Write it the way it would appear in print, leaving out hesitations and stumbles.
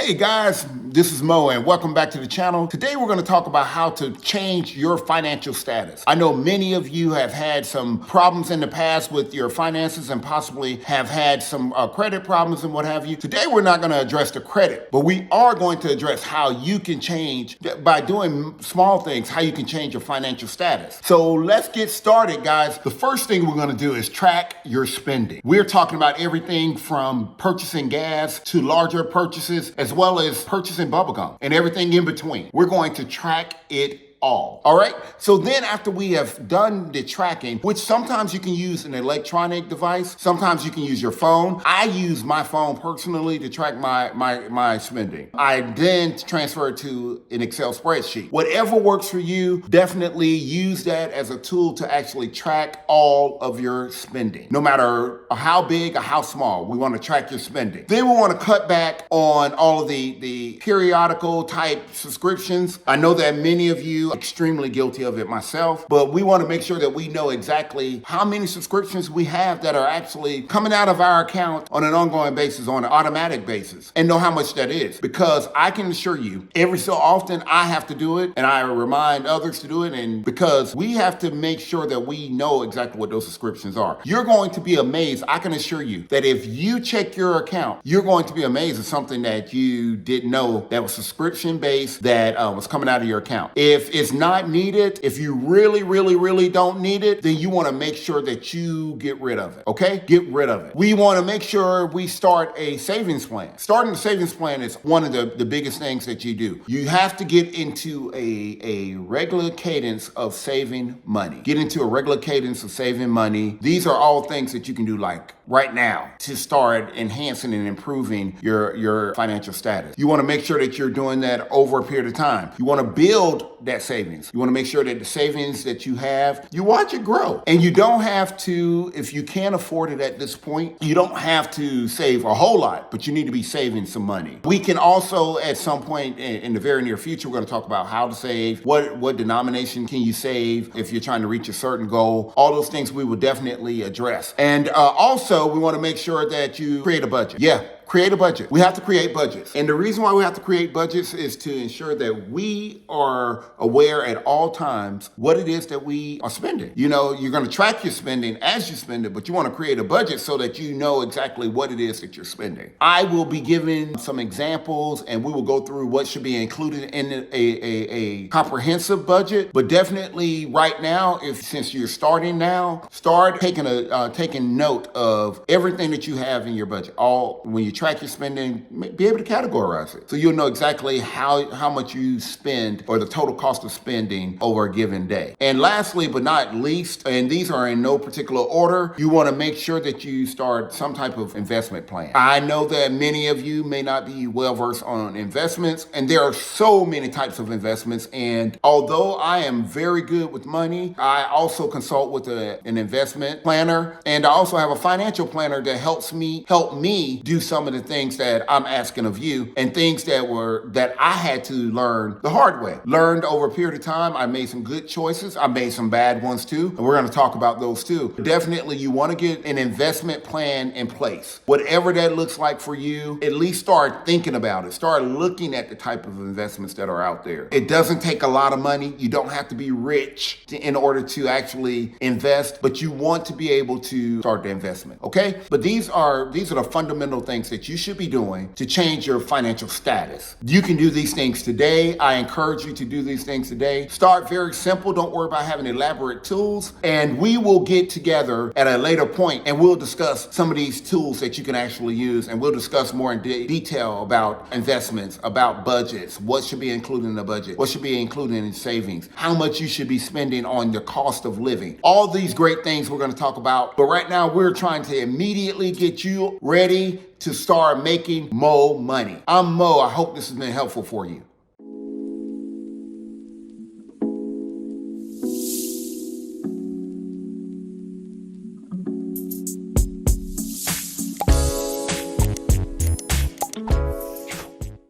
Hey guys, this is Mo and welcome back to the channel. Today we're going to talk about how to change your financial status. I know many of you have had some problems in the past with your finances and possibly have had some credit problems and what have you. Today we're not going to address the credit, but we are going to address how you can change, by doing small things, how you can change your financial status. So let's get started, guys. The first thing we're going to do is track your spending. We're talking about everything from purchasing gas to larger purchases, as well as purchasing bubblegum and everything in between. We're going to track it all right? So then after we have done the tracking, which sometimes you can use an electronic device, sometimes you can use your phone. I use my phone personally to track my spending. I then transfer it to an Excel spreadsheet. Whatever works for you, definitely use that as a tool to actually track all of your spending. No matter how big or how small, we want to track your spending. Then we want to cut back on all of the periodical type subscriptions. I know that many of you extremely guilty of it myself, but we want to make sure that we know exactly how many subscriptions we have that are actually coming out of our account on an ongoing basis, on an automatic basis, and know how much that is. Because I can assure you, every so often I have to do it and I remind others to do it, and because we have to make sure that we know exactly what those subscriptions are. You're going to be amazed, I can assure you, that if you check your account, you're going to be amazed at something that you didn't know that was subscription based, that was coming out of your account. If it's not needed, if you really don't need it, then you want to make sure that you get rid of it, okay? Get rid of it. We want to make sure we start a savings plan. Starting a savings plan is one of the biggest things that you do. You have to get into a regular cadence of saving money. Get into a regular cadence of saving money. These are all things that you can do like right now to start enhancing and improving your financial status. You want to make sure that you're doing that over a period of time. You want to build that savings. You want to make sure that the savings that you have, you watch it grow. And you don't have to, if you can't afford it at this point, you don't have to save a whole lot, but you need to be saving some money. We can also, at some point in the very near future, we're going to talk about how to save, what denomination can you save if you're trying to reach a certain goal. All those things we will definitely address. And also, we want to make sure that you create a budget. Yeah. Create a budget. We have to create budgets. And the reason why we have to create budgets is to ensure that we are aware at all times what it is that we are spending. You know, you're going to track your spending as you spend it, but you want to create a budget so that you know exactly what it is that you're spending. I will be giving some examples and we will go through what should be included in a comprehensive budget. But definitely right now, since you're starting now, start taking note of everything that you have in your budget. When you track your spending, be able to categorize it. So you'll know exactly how much you spend, or the total cost of spending over a given day. And lastly, but not least, and these are in no particular order, you want to make sure that you start some type of investment plan. I know that many of you may not be well versed on investments, and there are so many types of investments. And although I am very good with money, I also consult with an investment planner, and I also have a financial planner that help me do some of the things that I'm asking of you, and things that I had to learn the hard way. Learned over a period of time. I made some good choices. I made some bad ones too, and we're going to talk about those too. Definitely, you want to get an investment plan in place. Whatever that looks like for you, at least start thinking about it. Start looking at the type of investments that are out there. It doesn't take a lot of money. You don't have to be rich in order to actually invest, but you want to be able to start the investment, okay? But these are the fundamental things that you should be doing to change your financial status. You can do these things today. I encourage you to do these things today. Start very simple. Don't worry about having elaborate tools. And we will get together at a later point and we'll discuss some of these tools that you can actually use. And we'll discuss more in detail about investments, about budgets, what should be included in the budget, what should be included in savings, how much you should be spending on your cost of living. All these great things we're going to talk about. But right now we're trying to immediately get you ready to start making more money. I'm Mo. I hope this has been helpful for you.